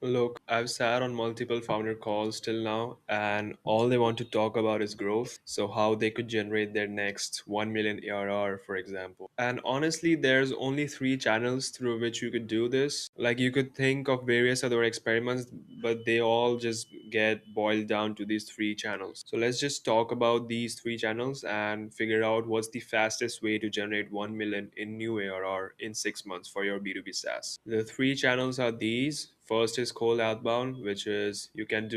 Look, I've sat on multiple founder calls till now, and all they want to talk about is growth. So, how they could generate their next 1 million ARR, for example. And honestly, there's only three channels through which you could do this. Like, you could think of various other experiments, but they all just get boiled down to these three channels. So, let's just talk about these three channels and figure out what's the fastest way to generate 1 million in new ARR in 6 months for your B2B SaaS. The three channels are these. First is cold outbound, which is you can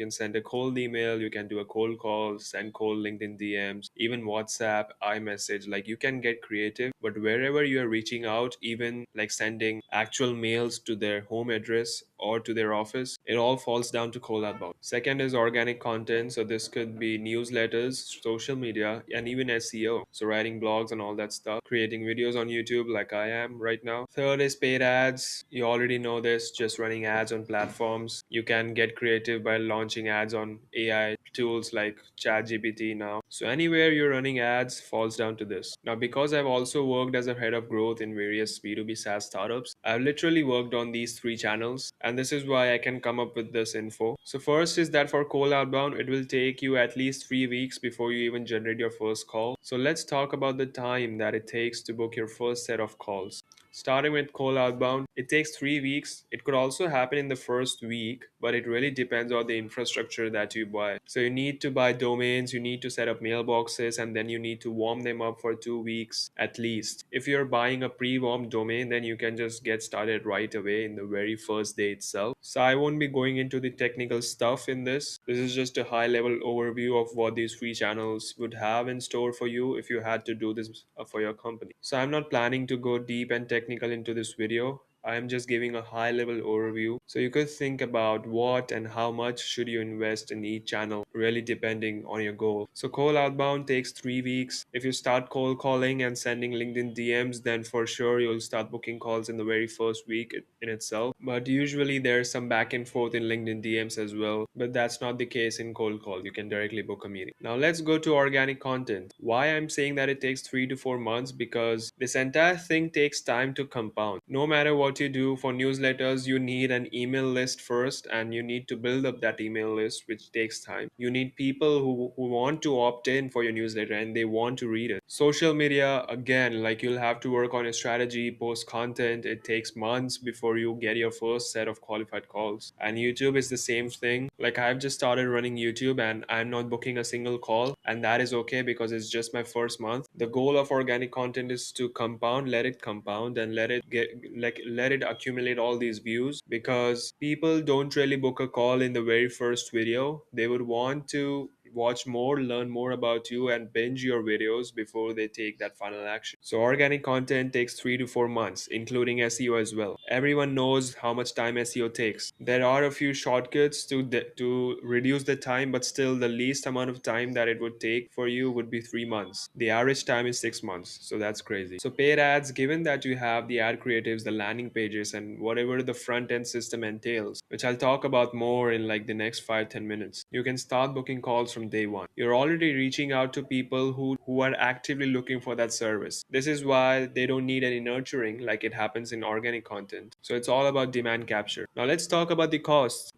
send a cold email, you can do a cold call, send cold LinkedIn DMs, even WhatsApp, iMessage. Like you can get creative, but wherever you are reaching out, even like sending actual mails to their home address or to their office, it all falls down to cold outbound. Second is organic content. So this could be newsletters, social media, and even SEO. So writing blogs and all that stuff, creating videos on YouTube like I am right now. Third is paid ads. You already know this, just running ads on platforms. You can get creative by launching ads on AI tools like ChatGPT now. So anywhere you're running ads falls down to this. Now, because I've also worked as a head of growth in various B2B SaaS startups, I've literally worked on these three channels, and this is why I can come up with this info. So first is that for cold outbound, it will take you at least 3 weeks before you even generate your first call. So let's talk about the time that it takes to book your first set of calls. Starting with cold outbound, it takes 3 weeks. It could also happen in the first week, but it really depends on the infrastructure that you buy. So you need to buy domains, you need to set up mailboxes, and then you need to warm them up for 2 weeks at least. If you're buying a pre-warmed domain, then you can just get started right away in the very first day itself. So I won't be going into the technical stuff in this. This is just a high level overview of what these free channels would have in store for you if you had to do this for your company. So I'm not planning to go deep and technical into this video. I am just giving a high level overview. So you could think about what and how much should you invest in each channel, really depending on your goal. So cold outbound takes 3 weeks. If you start cold calling and sending LinkedIn DMs, then for sure you'll start booking calls in the very first week in itself. But usually there's some back and forth in LinkedIn DMs as well. But that's not the case in cold call. You can directly book a meeting. Now let's go to organic content. Why I'm saying that it takes 3 to 4 months, because this entire thing takes time to compound. No matter what you do for newsletters, you need an email list first, and you need to build up that email list, which takes time. You need people who want to opt in for your newsletter and they want to read it. Social media, again, like you'll have to work on a strategy, post content. It takes months before you get your first set of qualified calls. And YouTube is the same thing. Like I've just started running YouTube and I'm not booking a single call, and that is okay because it's just my first month. The goal of organic content is to compound, let it compound, and let it accumulate all these views, because people don't really book a call in the very first video. They would want to watch more, learn more about you, and binge your videos before they take that final action. So organic content takes 3 to 4 months, including SEO as well. Everyone knows how much time SEO takes. There are a few shortcuts to reduce the time, but still the least amount of time that it would take for you would be 3 months. The average time is 6 months, so that's crazy. So paid ads, given that you have the ad creatives, the landing pages, and whatever the front end system entails, which I'll talk about more in like the next 5-10 minutes, you can start booking calls from day one. You're already reaching out to people who are actively looking for that service. This is why they don't need any nurturing like it happens in organic content. So it's all about demand capture. Now let's talk about the costs.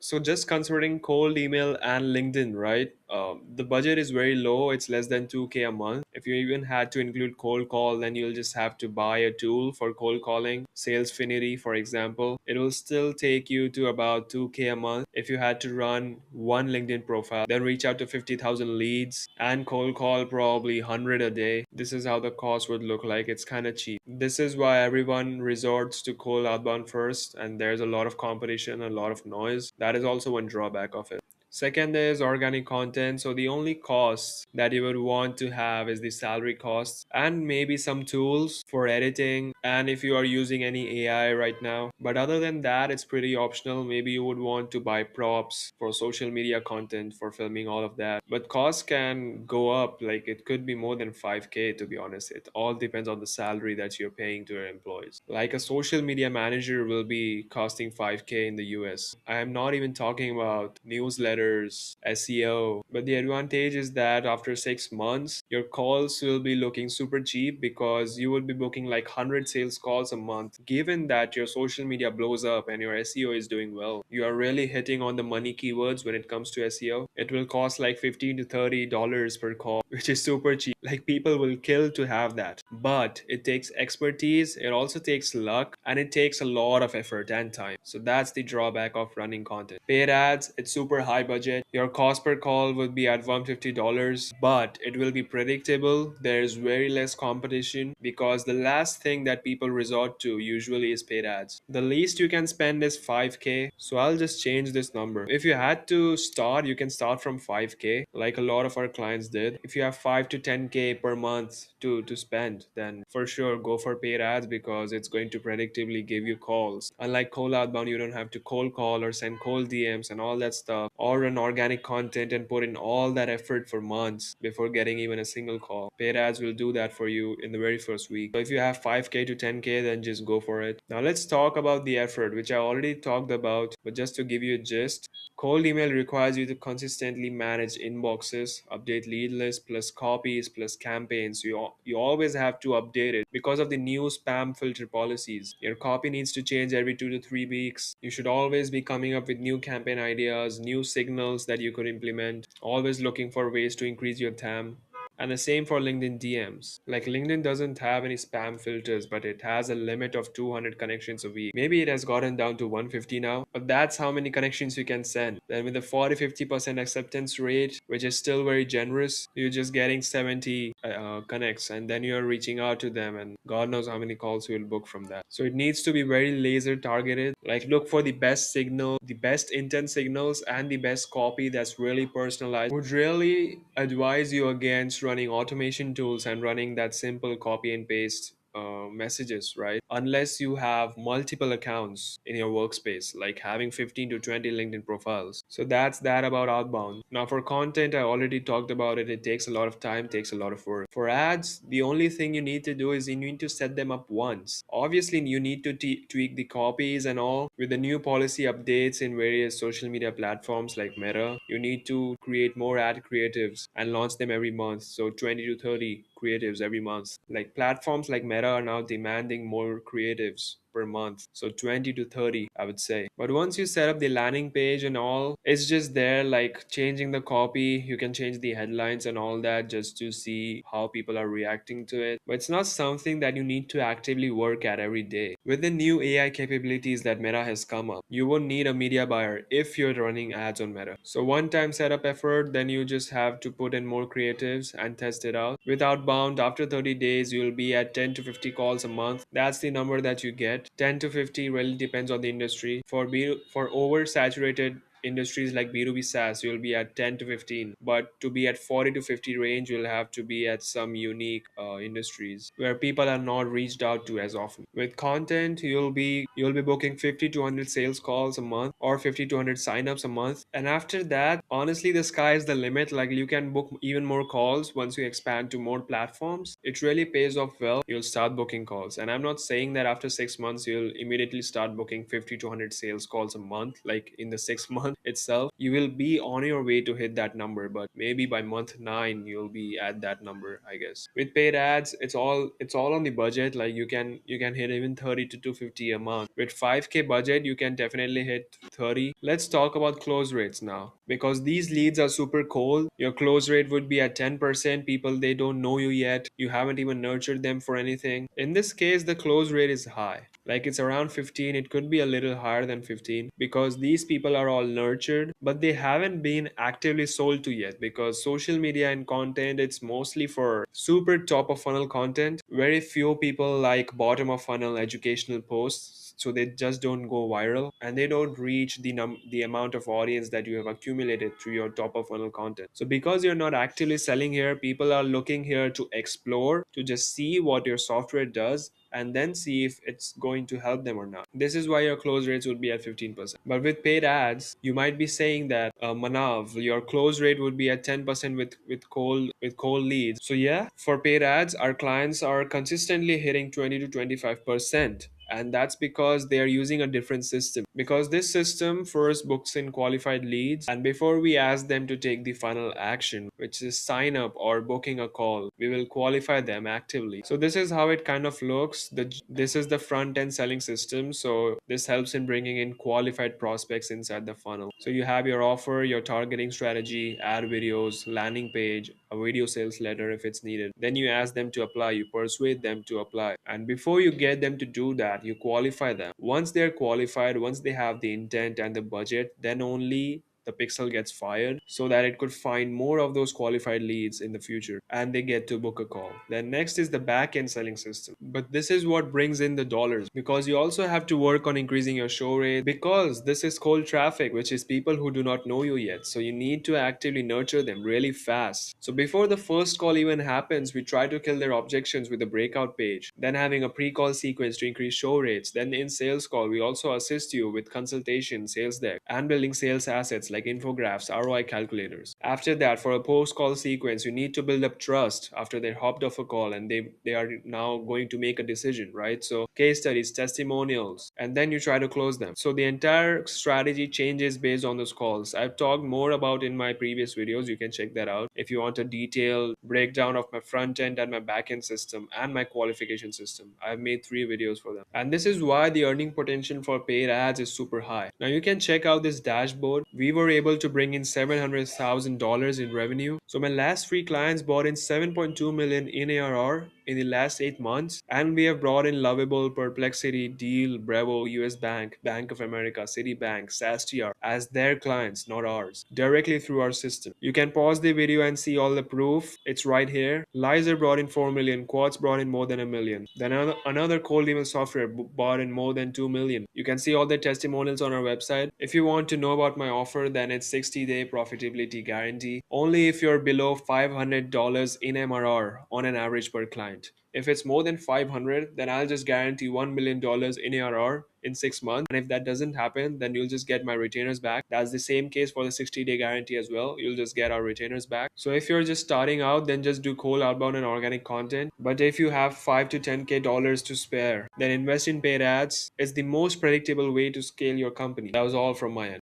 So just considering cold email and LinkedIn, right? The budget is very low. It's less than 2K a month. If you even had to include cold call, then you'll just have to buy a tool for cold calling, Salesfinity, for example. It will still take you to about 2K a month. If you had to run one LinkedIn profile, then reach out to 50,000 leads and cold call probably 100 a day. This is how the cost would look like. It's kind of cheap. This is why everyone resorts to cold outbound first, and there's a lot of competition, a lot of noise. That is also one drawback of it. Second is organic content. So the only costs that you would want to have is the salary costs and maybe some tools for editing, and if you are using any AI right now. But other than that, it's pretty optional. Maybe you would want to buy props for social media content for filming all of that. But costs can go up, like it could be more than 5K, to be honest. It all depends on the salary that you're paying to your employees. Like a social media manager will be costing 5K in the US. I am not even talking about newsletters newsletters, SEO. But the advantage is that after 6 months, your calls will be looking super cheap because you will be booking like 100 sales calls a month. Given that your social media blows up and your SEO is doing well, you are really hitting on the money keywords when it comes to SEO. It will cost like 15 to $30 per call, which is super cheap. Like people will kill to have that. But it takes expertise, it also takes luck, and it takes a lot of effort and time. So that's the drawback of running content. Paid ads, it's super high budget. Your cost per call would be at $150, but it will be predictable. There's very less competition because the last thing that people resort to usually is paid ads. The least you can spend is 5K. So I'll just change this number. If you had to start, you can start from 5K, like a lot of our clients did. If you have 5 to 10K per month to spend, then for sure go for paid ads because it's going to predictably give you calls. Unlike cold outbound, you don't have to cold call or send cold DMs and all that stuff, or run organic content and put in all that effort for months before getting even a single call. Paid ads will do that for you in the very first week. So if you have 5K to 10K, then just go for it. Now let's talk about the effort, which I already talked about, but just to give you a gist. Cold email requires you to consistently manage inboxes, update lead lists, plus copies, plus campaigns. You always have to update it because of the new spam filter policies. Your copy needs to change every 2 to 3 weeks. You should always be coming up with new campaign ideas, new signals that you could implement, always looking for ways to increase your TAM. And the same for LinkedIn DMs. Like LinkedIn doesn't have any spam filters, but it has a limit of 200 connections a week. Maybe it has gotten down to 150 now, but that's how many connections you can send. Then with a 40-50% acceptance rate, which is still very generous, you're just getting 70 connects, and then you're reaching out to them, and God knows how many calls you will book from that. So it needs to be very laser targeted. Like look for the best signal, the best intent signals, and the best copy that's really personalized. Would really advise you against running automation tools and running that simple copy and paste messages, right? Unless you have multiple accounts in your workspace, like having 15 to 20 LinkedIn profiles. So that's that about outbound. Now, for content, I already talked about it. It takes a lot of time, takes a lot of work. For ads, the only thing you need to do is you need to set them up once. Obviously, you need to tweak the copies and all. With the new policy updates in various social media platforms like Meta, you need to create more ad creatives and launch them every month. So 20 to 30 creatives every month. Like platforms like Meta are now demanding more creatives per month. So 20 to 30, I would say. But once you set up the landing page and all, it's just there like changing the copy. You can change the headlines and all that just to see how people are reacting to it. But it's not something that you need to actively work at every day. With the new AI capabilities that Meta has come up, you won't need a media buyer if you're running ads on Meta. So one time setup effort, then you just have to put in more creatives and test it out. With outbound, after 30 days, you'll be at 10 to 50 calls a month. That's the number that you get. 10 to 50 really depends on the industry. For oversaturated industries like B2B SaaS, you'll be at 10 to 15. But to be at 40 to 50 range, you'll have to be at some unique industries where people are not reached out to as often. With content, you'll be booking 50 to 100 sales calls a month or 50 to 100 signups a month. And after that, honestly, the sky is the limit. Like you can book even more calls once you expand to more platforms. It really pays off well. You'll start booking calls. And I'm not saying that after 6 months, you'll immediately start booking 50 to 100 sales calls a month, like in the 6 month itself. You will be on your way to hit that number, but maybe by month 9, you'll be at that number, I guess. With paid ads, it's all on the budget. Like you can hit even 30 to 250 a month. With 5K budget, you can definitely hit 30. Let's talk about close rates now. Because these leads are super cold, your close rate would be at 10%. People, they don't know you yet. You haven't even nurtured them for anything. In this case, the close rate is high. Like it's around 15. It could be a little higher than 15 because these people are all nurtured, but they haven't been actively sold to yet because social media and content, it's mostly for super top of funnel content. Very few people like bottom of funnel educational posts, so they just don't go viral and they don't reach the amount of audience that you have accumulated through your top of funnel content. So because you're not actively selling here, people are looking here to explore, to just see what your software does and then see if it's going to help them or not. This is why your close rates would be at 15%. But with paid ads, you might be saying that, Manav, your close rate would be at 10% with cold leads. So yeah, for paid ads, our clients are consistently hitting 20 to 25%. And that's because they are using a different system. Because this system first books in qualified leads, and before we ask them to take the final action, which is sign up or booking a call, we will qualify them actively. So this is how it kind of looks. This is the front end selling system. So this helps in bringing in qualified prospects inside the funnel. So you have your offer, your targeting strategy, ad videos, landing page, a video sales letter if it's needed. Then you ask them to apply, you persuade them to apply. And before you get them to do that, you qualify them. Once they're qualified, once they have the intent and the budget, then only the pixel gets fired so that it could find more of those qualified leads in the future and they get to book a call. Then next is the back end selling system. But this is what brings in the dollars, because you also have to work on increasing your show rate, because this is cold traffic, which is people who do not know you yet. So you need to actively nurture them really fast. So before the first call even happens, we try to kill their objections with a breakout page, then having a pre-call sequence to increase show rates. Then in sales call, we also assist you with consultation, sales deck, and building sales assets like infographics, ROI calculators. After that, for a post-call sequence, you need to build up trust after they hopped off a call and they are now going to make a decision, right? So case studies, testimonials, and then you try to close them. So the entire strategy changes based on those calls. I've talked more about in my previous videos. You can check that out if you want a detailed breakdown of my front end and my back end system and my qualification system. I've made 3 videos for them, and this is why the earning potential for paid ads is super high. Now you can check out this dashboard. We were able to bring in $700,000 in revenue. So my last 3 clients bought in 7.2 million in ARR in the last 8 months, and we have brought in Lovable, Perplexity, Deal, Bravo, US Bank, Bank of America, Citibank, SaaSTR as their clients, not ours, directly through our system. You can pause the video and see all the proof. It's right here. Lizer brought in 4 million, Quartz brought in more than a million. Then another cold email software bought in more than 2 million. You can see all the testimonials on our website. If you want to know about my offer, then it's 60-day profitability guarantee. Only if you're below $500 in MRR on an average per client. If it's more than 500, then I'll just guarantee $1 million in ARR in 6 months. And if that doesn't happen, then you'll just get my retainers back. That's the same case for the 60-day guarantee as well. You'll just get our retainers back. So if you're just starting out, then just do cold outbound and organic content. But if you have 5 to 10K dollars to spare, then invest in paid ads. It's the most predictable way to scale your company. That was all from my end.